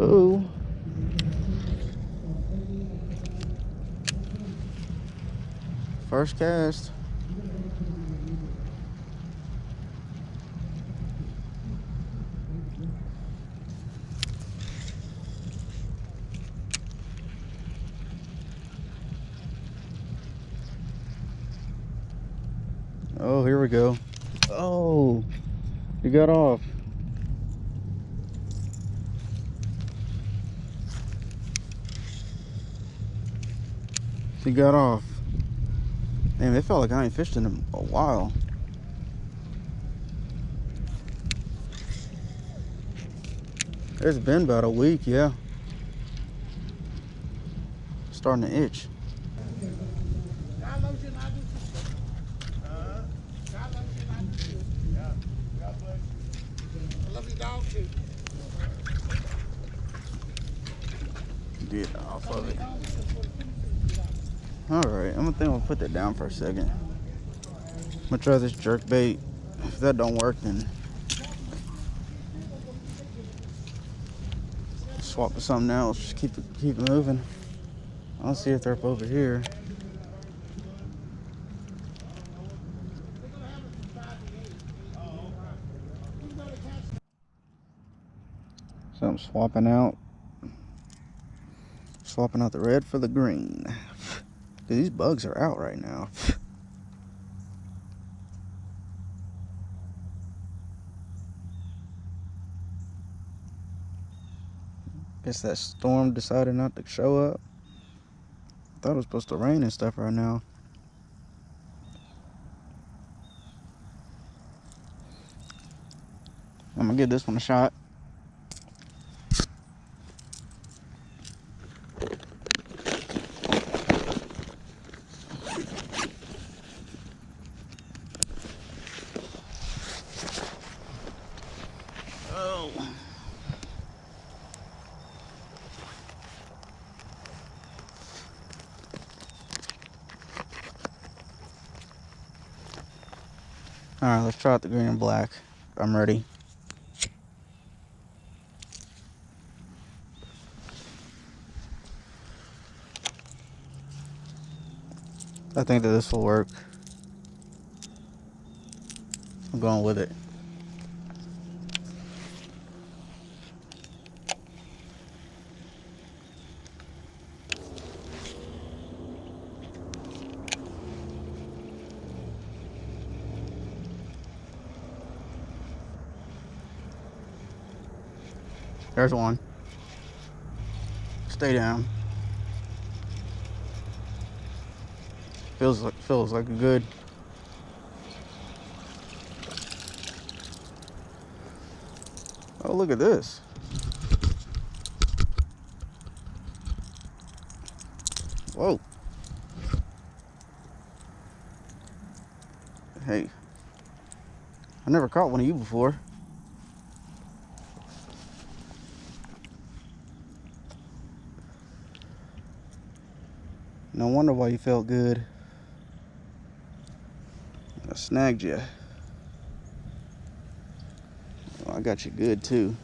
Oh. First cast. Oh, here we go. Oh, he got off. He got off. Damn, it felt like I ain't fished in a while. It's been about a week, yeah. Starting to itch. Get off of it. Alright, I'm gonna put that down for a second. I'm gonna try this jerk bait. If that don't work, then swap to something else. Just keep it moving. I'll see if they're up over here. So I'm swapping out the red for the green. These bugs are out right now. Guess that storm decided not to show up. Thought it was supposed to rain and stuff right now. I'm gonna give this one a shot. Oh. Alright, let's try out the green and black. I'm ready. I think that this will work. I'm going with it. There's one. Stay down. Feels like a good. Oh, look at this. Whoa. Hey. I never caught one of you before. No wonder why you felt good. I snagged you. Well, I got you good too.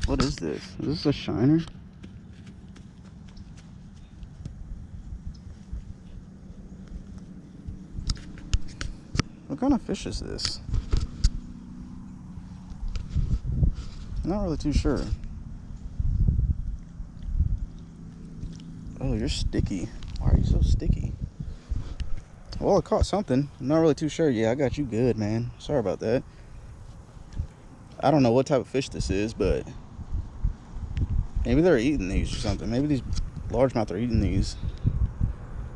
What is this? Is this a shiner? What kind of fish is this? I'm not really too sure. Oh, you're sticky. Why are you so sticky? Well, I caught something. I'm not really too sure. Yeah, I got you good, man. Sorry about that. I don't know what type of fish this is, but maybe they're eating these or something. Maybe these largemouth are eating these.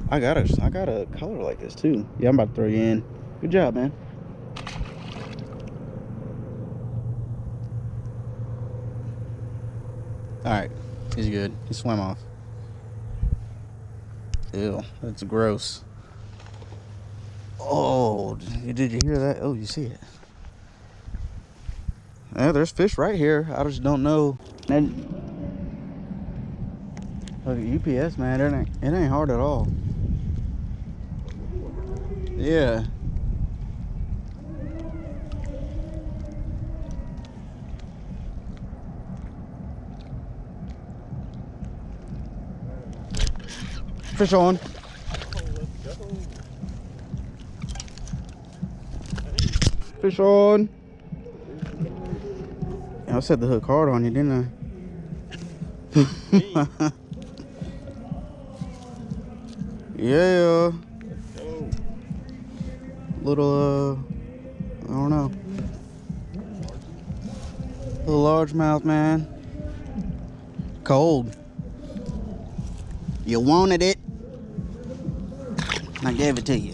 I got a color like this too. Yeah, I'm about to throw you in. Good job, man. All right, he's good. He swam off. Ew, that's gross. Oh, did you hear that? Oh, you see it. Yeah, there's fish right here. I just don't know. And look at UPS, man. It ain't hard at all. Yeah. Fish on. Fish on. Yeah, I set the hook hard on you, didn't I? Yeah. Little, I don't know. Little largemouth, man. Cold. You wanted it. I gave it to you.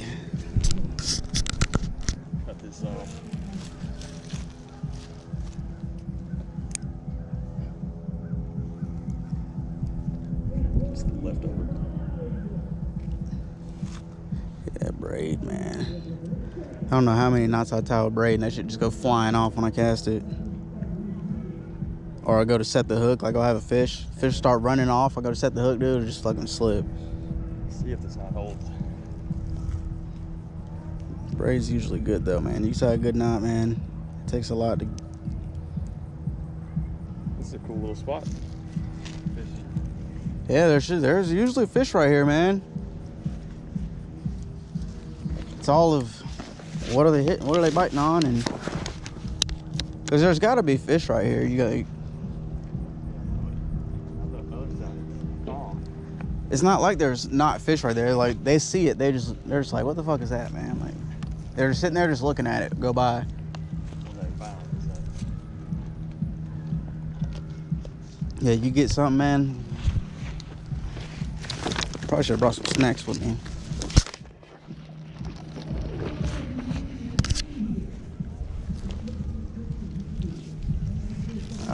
Cut this off. Just the leftover. Yeah, braid, man. I don't know how many knots I tie with braid, and that shit just go flying off when I cast it. Or I go to set the hook, like I'll have a fish. Fish start running off, I go to set the hook, dude, it'll just fucking slip. See if this knot holds. Braid's usually good though, man. You tie a good knot, man. It takes a lot to. This is a cool little spot. Fish. Yeah, there's usually fish right here, man. It's all of what are they hitting, what are they biting on, and because there's got to be fish right here. You got. It's not like there's not fish right there. Like they see it, they're just like, what the fuck is that, man? Like they're just sitting there just looking at it go by. Yeah, you get something, man. Probably should have brought some snacks with me.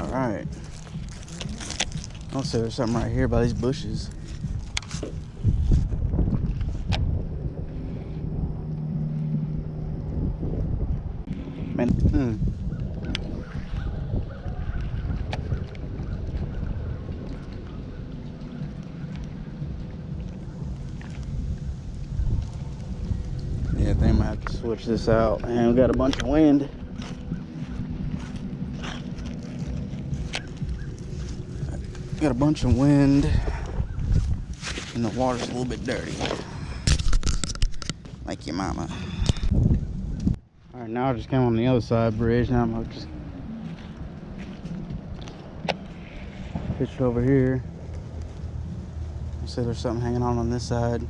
All right. I'll say there's something right here by these bushes. Man, Yeah, they might have to switch this out. And we got a bunch of wind. Got a bunch of wind. And the water's a little bit dirty. Like your mama. Alright, now I just came on the other side bridge. Now I'm gonna just pitch it over here. I see there's something hanging on this side.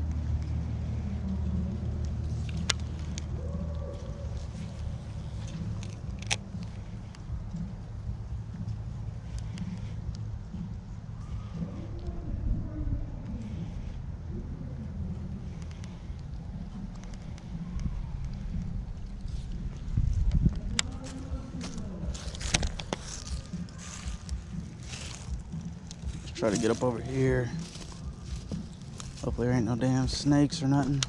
Try to get up over here. Hopefully there ain't no damn snakes or nothing.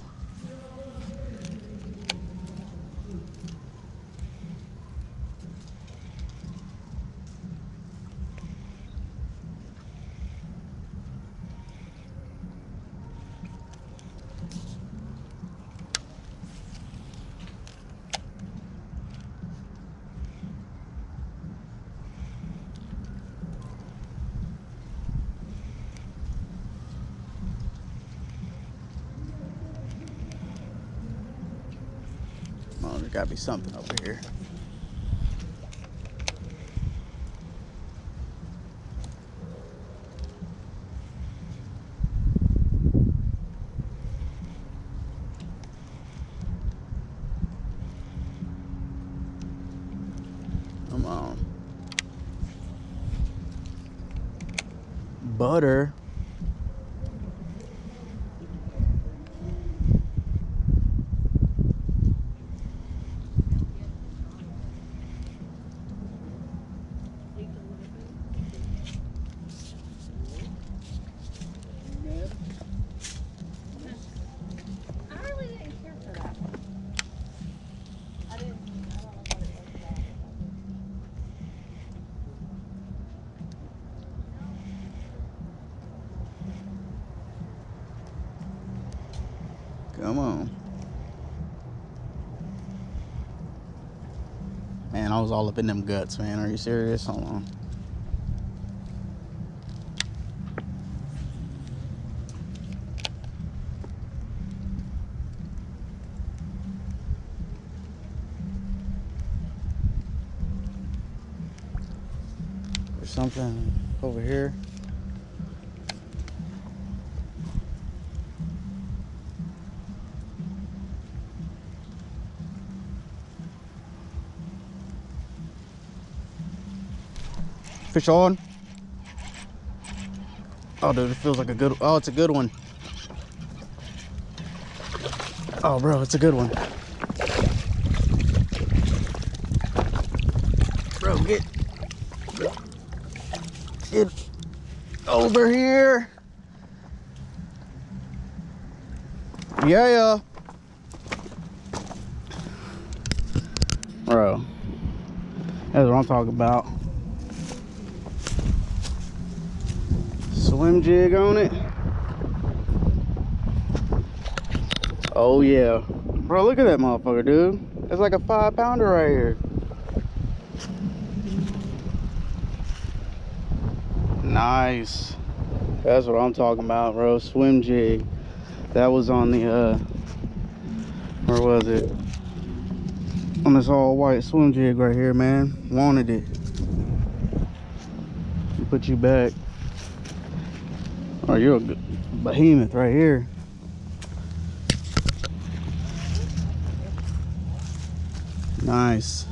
Oh, there's gotta be something over here. Come on. Butter. Come on. Man, I was all up in them guts, man. Are you serious? Hold on. something over here. Fish on. Oh, dude, it feels like a good. Oh, it's a good one. Oh, bro, it's a good one. Bro, get over here. Yeah. Bro, that's what I'm talking about. Swim jig on it. Oh yeah. Bro, look at that motherfucker, dude. It's like a 5-pounder right here. Nice. That's what I'm talking about, bro. Swim jig. That was on the where was it? On this all white swim jig right here, man. Wanted it. Put you back. Oh, you're a good behemoth right here. Nice.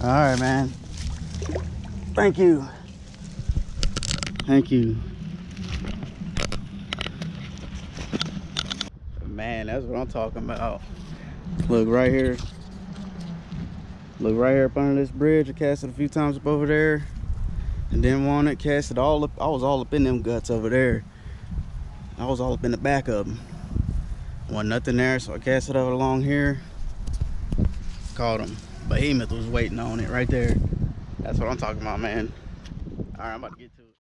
All right, man. Thank you. Thank you. Man, that's what I'm talking about. Look right here. Look right here up under this bridge. I cast it a few times up over there. And didn't want it. Cast it all up. I was all up in them guts over there. I was all up in the back of them. Wasn't nothing there, so I cast it over along here. Caught him. Behemoth was waiting on it right there. That's what I'm talking about, man. All right, I'm about to get to